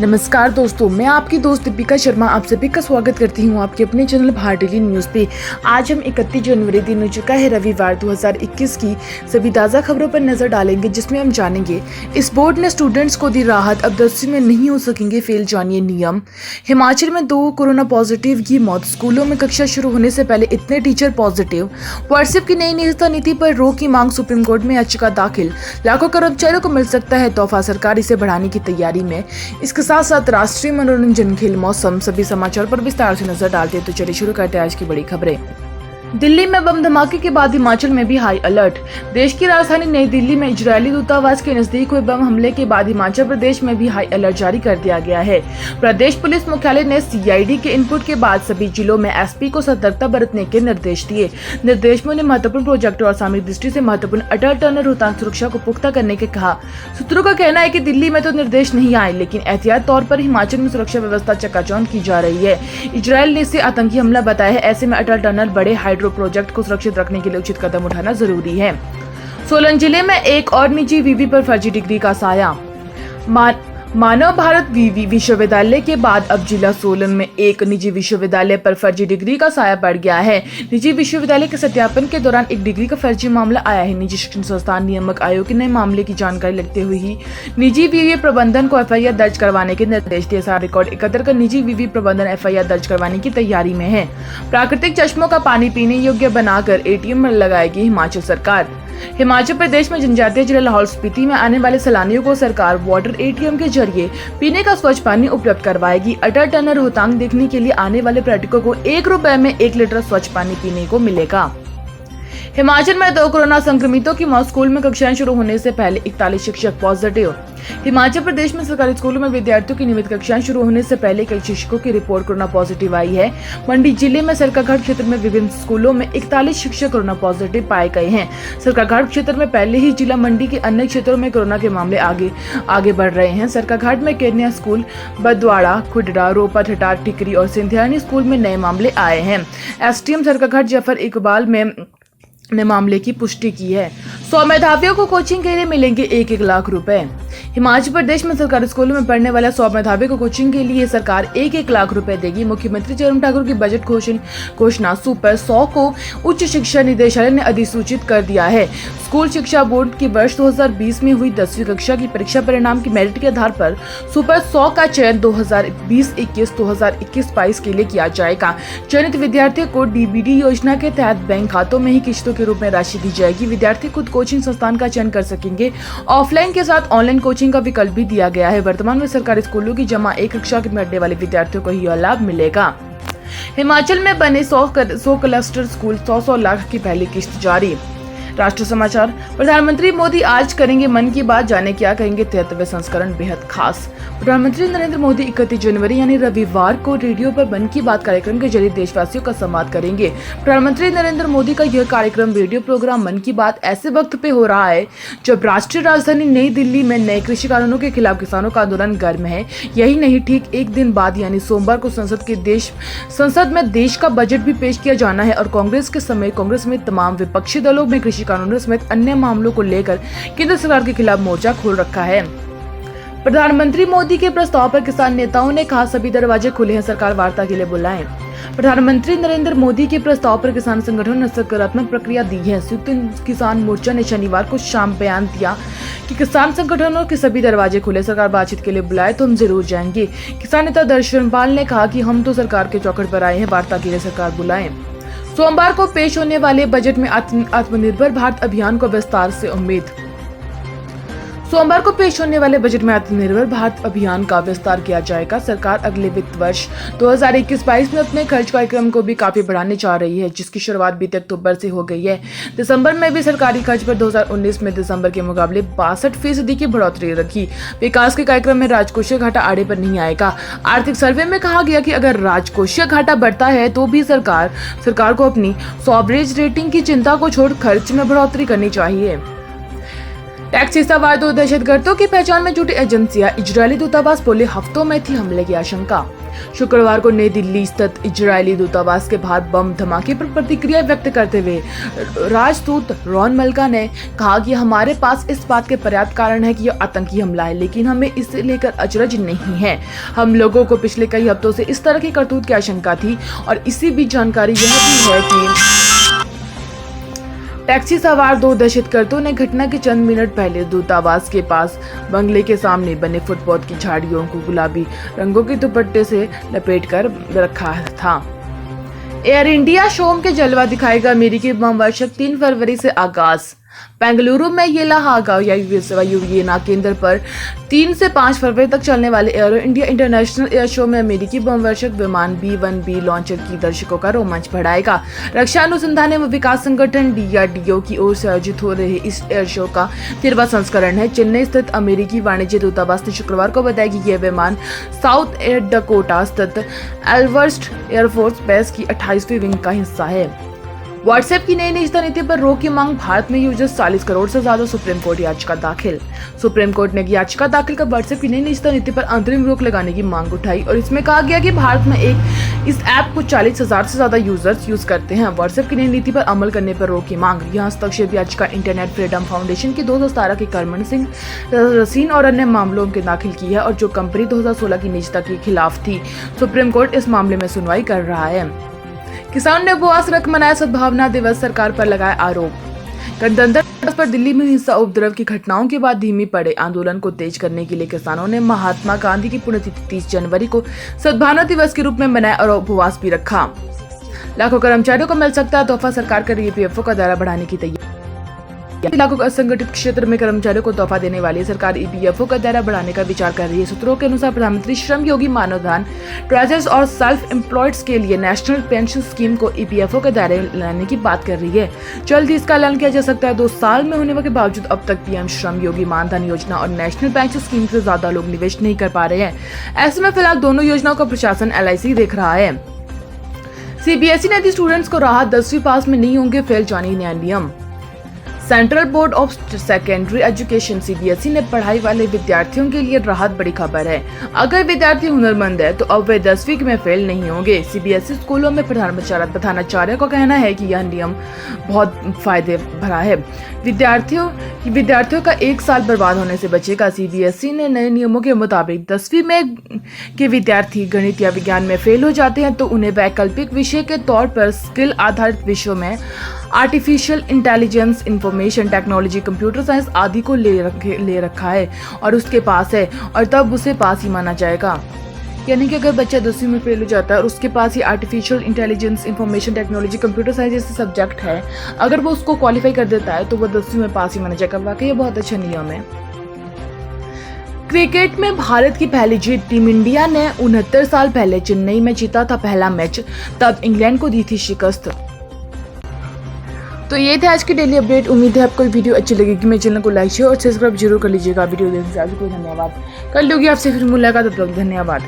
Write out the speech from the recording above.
नमस्कार दोस्तों, मैं आपकी दोस्त दीपिका शर्मा आप सभी का स्वागत करती हूं आपके अपने चैनल भारत डेली न्यूज़ पे। आज हम 31 जनवरी दिन हो चुका है रविवार 2021 की सभी ताज़ा खबरों पर नजर डालेंगे, जिसमें हम जानेंगे इस बोर्ड ने स्टूडेंट्स को दी राहत, अब 10वीं में नहीं हो सकेंगे फेल, जानिए नियम। हिमाचल में 2 कोरोना पॉजिटिव की मौत, स्कूलों में कक्षा शुरू होने से पहले इतने टीचर पॉजिटिव। व्हाट्सएप की नई निजता नीति पर रोक की मांग, सुप्रीम कोर्ट में याचिका दाखिल। लाखों कर्मचारियों को मिल सकता है तोहफा, सरकार इसे बढ़ाने की तैयारी में। इसके साथ साथ राष्ट्रीय मनोरंजन, खेल, मौसम, सभी समाचार पर विस्तार से नजर डालते हैं। तो चलिए शुरू करते हैं आज की बड़ी खबरें। दिल्ली में बम धमाके के बाद हिमाचल में भी हाई अलर्ट। देश की राजधानी नई दिल्ली में इजरायली दूतावास के नजदीक हुए बम हमले के बाद हिमाचल प्रदेश में भी हाई अलर्ट जारी कर दिया गया है। प्रदेश पुलिस मुख्यालय ने सीआईडी के इनपुट के बाद सभी जिलों में एसपी को सतर्कता बरतने के निर्देश दिए। निर्देश में उन्हें महत्वपूर्ण प्रोजेक्टों और सामरिक दृष्टि से महत्वपूर्ण अटल टनल रोहतांग सुरक्षा को पुख्ता करने के कहा। सूत्रों का कहना है कि दिल्ली में तो निर्देश नहीं आए, लेकिन एहतियात तौर पर हिमाचल में सुरक्षा व्यवस्था चकाचौंध की जा रही है। इजरायल ने इसे आतंकी हमला बताया है। ऐसे में अटल टनल, बड़े हाइड्रो प्रोजेक्ट को सुरक्षित रखने के लिए उचित कदम उठाना जरूरी है। सोलन जिले में एक और निजी विवि पर फर्जी डिग्री का साया। मानव भारत विवि विश्वविद्यालय के बाद अब जिला सोलन में एक निजी विश्वविद्यालय पर फर्जी डिग्री का साया पड़ गया है। निजी विश्वविद्यालय के सत्यापन के दौरान एक डिग्री का फर्जी मामला आया है। निजी शिक्षण संस्थान नियामक आयोग ने मामले की जानकारी लगते हुए ही निजी विवि प्रबंधन को एफआईआर दर्ज करवाने के निर्देश दिए। सारा रिकॉर्ड एकत्र कर निजी विवि प्रबंधन एफआईआर दर्ज करवाने की तैयारी में है। प्राकृतिक चश्मों का पानी पीने योग्य बनाकर एटीएम में लगाएगी हिमाचल सरकार। हिमाचल प्रदेश में जनजातीय जिला लाहौल स्पीति में आने वाले सैलानियों को सरकार वाटर एटीएम के जरिए पीने का स्वच्छ पानी उपलब्ध करवाएगी। अटल टनल रोहतांग देखने के लिए आने वाले पर्यटकों को 1 रुपए में 1 लीटर स्वच्छ पानी पीने को मिलेगा। हिमाचल में 2 कोरोना संक्रमितों की मौत, स्कूल में कक्षाएं शुरू होने से पहले 41 शिक्षक पॉजिटिव। हिमाचल प्रदेश में सरकारी स्कूलों में विद्यार्थियों की नियमित कक्षाएं शुरू होने से पहले कई शिक्षकों की रिपोर्ट कोरोना पॉजिटिव आई है। मंडी जिले में सरकाघाट क्षेत्र में विभिन्न स्कूलों में 41 शिक्षक कोरोना पॉजिटिव पाए गए हैं। सरकाघाट क्षेत्र में पहले ही जिला मंडी के अन्य क्षेत्रों में कोरोना के मामले आगे बढ़ रहे हैं। सरकाघाट में केन्या स्कूल, बदवाड़ा, खुडरा, रोपा, ठटार, टिकरी और सिंधियानी स्कूल में नए मामले आए हैं। एसडीएम सरकाघाट जफर इकबाल ने मामले की पुष्टि की है। 100 मेधावियों को कोचिंग के लिए मिलेंगे 1-1 लाख रुपए। हिमाचल प्रदेश में सरकारी स्कूलों में पढ़ने वाले 100 मेधावियों को कोचिंग के लिए सरकार 1-1 लाख रुपए देगी। मुख्यमंत्री जयराम ठाकुर की बजट घोषणा सुपर 100 को उच्च शिक्षा निदेशालय ने अधिसूचित कर दिया है। स्कूल शिक्षा बोर्ड की वर्ष 2020 में हुई 10वीं कक्षा की परीक्षा परिणाम की मेरिट के आधार पर सुपर 100 का चयन 2020-21, 2021-22 के लिए किया जाएगा। चयनित विद्यार्थियों को डीबीडी योजना के तहत बैंक खातों में ही किश्तों के रूप में राशि दी जाएगी। विद्यार्थी खुद कोचिंग संस्थान का चयन कर सकेंगे। ऑफलाइन के साथ ऑनलाइन कोचिंग का विकल्प भी दिया गया है। वर्तमान में सरकारी स्कूलों की जमा 1 कक्षा में पढ़ने वाले विद्यार्थियों को यह लाभ मिलेगा। हिमाचल में बने 100 क्लस्टर स्कूल, 100 लाख की पहली किस्त जारी। राष्ट्रीय समाचार। प्रधानमंत्री मोदी आज करेंगे मन की बात, जाने क्या कहेंगे 73वें संस्करण बेहद खास। प्रधानमंत्री नरेंद्र मोदी 31 जनवरी यानी रविवार को रेडियो पर मन की बात कार्यक्रम के जरिए देशवासियों का संवाद करेंगे। प्रधानमंत्री नरेंद्र मोदी का यह कार्यक्रम रेडियो प्रोग्राम मन की बात ऐसे वक्त पे हो रहा है जब राष्ट्रीय राजधानी नई दिल्ली में नए कृषि कानूनों के खिलाफ किसानों का आंदोलन गर्म है। यही नहीं, ठीक एक दिन बाद यानी सोमवार को संसद में देश का बजट भी पेश किया जाना है और कांग्रेस में तमाम विपक्षी दलों में कृषि कानूनों समेत अन्य मामलों को लेकर केंद्र सरकार के खिलाफ मोर्चा खोल रखा है। प्रधानमंत्री मोदी के प्रस्ताव पर किसान नेताओं ने कहा सभी दरवाजे खुले हैं, सरकार वार्ता के लिए बुलाएं। प्रधानमंत्री नरेंद्र मोदी के प्रस्ताव पर किसान संगठनों ने सकारात्मक प्रतिक्रिया दी है। संयुक्त किसान मोर्चा ने शनिवार को शाम बयान दिया कि किसान संगठनों के सभी दरवाजे खुले, सरकार बातचीत के लिए बुलाए तो हम जरूर जाएंगे। किसान नेता दर्शन पाल ने कहा कि हम तो सरकार के चौखट पर आए हैं, वार्ता के लिए सरकार बुलाएं। सोमवार को पेश होने वाले बजट में आत्मनिर्भर भारत अभियान को विस्तार से उम्मीद। सोमवार को पेश होने वाले बजट में आत्मनिर्भर भारत अभियान का विस्तार किया जाएगा। सरकार अगले वित्त वर्ष 2021-22 में अपने खर्च कार्यक्रम को भी काफी बढ़ाने जा रही है, जिसकी शुरुआत बीते अक्टूबर से हो गई है। दिसंबर में भी सरकारी खर्च पर 2019 में दिसंबर के मुकाबले 62% की बढ़ोतरी रखी। विकास के कार्यक्रम में राजकोषीय घाटा आड़े पर नहीं आएगा। आर्थिक सर्वे में कहा गया कि अगर राजकोषीय घाटा बढ़ता है तो भी सरकार को अपनी सॉवरेज रेटिंग की चिंता को छोड़ खर्च में बढ़ोतरी करनी चाहिए। टैक्सी सवार 2 दहशतगर्दों की पहचान में जुटी एजेंसियां, इजरायली दूतावास बोले हफ्तों में थी हमले की आशंका। शुक्रवार को नई दिल्ली स्थित इजरायली दूतावास के बाहर बम धमाके पर प्रतिक्रिया व्यक्त करते हुए राजदूत रॉन मल्का ने कहा कि हमारे पास इस बात के पर्याप्त कारण है कि यह आतंकी हमला है, लेकिन हमें इसे लेकर अचरज नहीं है। हम लोगों को पिछले कई हफ्तों से इस तरह की करतूत की आशंका थी और इसी बीच जानकारी यह भी है कि टैक्सी सवार 2 दहशतगर्दों ने घटना के चंद मिनट पहले दूतावास के पास बंगले के सामने बने फुटपाथ की झाड़ियों को गुलाबी रंगों के दुपट्टे से लपेटकर रखा था। एयर इंडिया शोम के जलवा दिखाएगा अमेरिकी बम वर्षक 3 फरवरी से आगाज। बेंगलुरु में ये वायुसेना केंद्र पर 3 से 5 फरवरी तक चलने वाले arrow India international air show में अमेरिकी बम वर्षक विमान B-1B लॉन्चर की दर्शकों का रोमांच बढ़ाएगा। रक्षा अनुसंधान एवं विकास संगठन DRDO की ओर से आयोजित हो रहे इस एयर शो का 13वां संस्करण है। चेन्नई स्थित अमेरिकी वाणिज्य दूतावास ने शुक्रवार को बताया कि यह विमान साउथ एयर डकोटा स्थित एल्वर्स्ट एयरफोर्स बेस की 28वीं विंग का हिस्सा है। व्हाट्सएप की नई निजता नीति पर रोक की मांग, भारत में यूजर्स 40 करोड़ से ज्यादा, सुप्रीम कोर्ट याचिका दाखिल। सुप्रीम कोर्ट ने याचिका दाखिल कर व्हाट्सएप की नई निजता नीति पर अंतरिम रोक लगाने की मांग उठाई और इसमें कहा गया कि भारत में इस ऐप को 40,000 से ज्यादा यूजर्स यूज करते हैं। व्हाट्सएप की नई नीति पर अमल करने पर रोक की मांग। यह हस्तक्षेप याचिका इंटरनेट फ्रीडम फाउंडेशन की 2017 के करमन सिंह रसीन और अन्य मामलों के दाखिल की है और जो कंपनी 2016 की निजता के खिलाफ थी। सुप्रीम कोर्ट इस मामले में सुनवाई कर रहा है। किसान ने उपवास रख मनाया सद्भावना दिवस, सरकार पर लगाए आरोप। गणतंत्र दिवस पर दिल्ली में हिंसा उपद्रव की घटनाओं के बाद धीमी पड़े आंदोलन को तेज करने के लिए किसानों ने महात्मा गांधी की पुण्यतिथि 30 जनवरी को सद्भावना दिवस के रूप में मनाया और उपवास भी रखा। लाखों कर्मचारियों को मिल सकता है तोहफा, सरकार कर रही है EPFO का दायरा बढ़ाने की तैयारी। लाखों असंगठित क्षेत्र में कर्मचारियों को तोहफा देने वाली सरकार EPFO का दायरा बढ़ाने का विचार कर रही है। सूत्रों के अनुसार प्रधानमंत्री श्रम योगी मानधन ट्रेजर्स और सेल्फ एम्प्लॉयड्स के लिए नेशनल पेंशन स्कीम को EPFO के दायरे लाने की बात कर रही है। जल्द ही इसका ऐलान किया जा सकता है। 2 साल में होने के बावजूद अब तक PM श्रम योगी मानधन योजना और नेशनल पेंशन स्कीम से ज्यादा लोग निवेश नहीं कर पा रहे हैं। ऐसे में फिलहाल दोनों योजनाओं का प्रशासन LIC देख रहा है। CBSE ने दी स्टूडेंट्स को राहत, 10वीं पास में नहीं होंगे फेल, जानिए नया नियम। Central board of secondary education CBSE ने पढ़ाई वाले विद्यार्थियों के लिए राहत बड़ी खबर है। अगर विद्यार्थी हुनरमंद है तो अब वे 10वीं में फेल नहीं होंगे। CBSE स्कूलों में प्रधानाचार्य का कहना है कि यह नियम बहुत फायदे भरा है। विद्यार्थियों का 1 साल बर्बाद होने से बचेगा। CBSE ने नए नियमों के मुताबिक 10वीं में के विद्यार्थी गणित या विज्ञान में फेल हो जाते हैं तो उन्हें वैकल्पिक विषय के तौर पर स्किल आधारित विषयों में artificial intelligence, information technology, computer science आदि को ले रखा है और उसके पास है और तब उसे पास ही माना जाएगा। यानी कि अगर बच्चा 10वीं में फेल हो जाता है और उसके पास ही artificial intelligence, information technology, computer science जैसे सब्जेक्ट है, अगर वो उसको क्वालिफाई कर देता है तो वो 10वीं में पास ही माना जाएगा। वाकई ये बहुत अच्छा नियम है। क्रिकेट में भारत की पहली जीत। टीम इंडिया ने 69 साल पहले चेन्नई में जीता था पहला मैच, तब इंग्लैंड को दी थी शिकस्त। तो ये थे आज की डेली अपडेट। उम्मीद है आपको वीडियो अच्छी लगेगी। मेरे चैनल को लाइक शेयर और सब्सक्राइब जरूर कर लीजिएगा। वीडियो देखने से आपको धन्यवाद। कल लोगी आपसे फिर मुलाकात, तब तक धन्यवाद।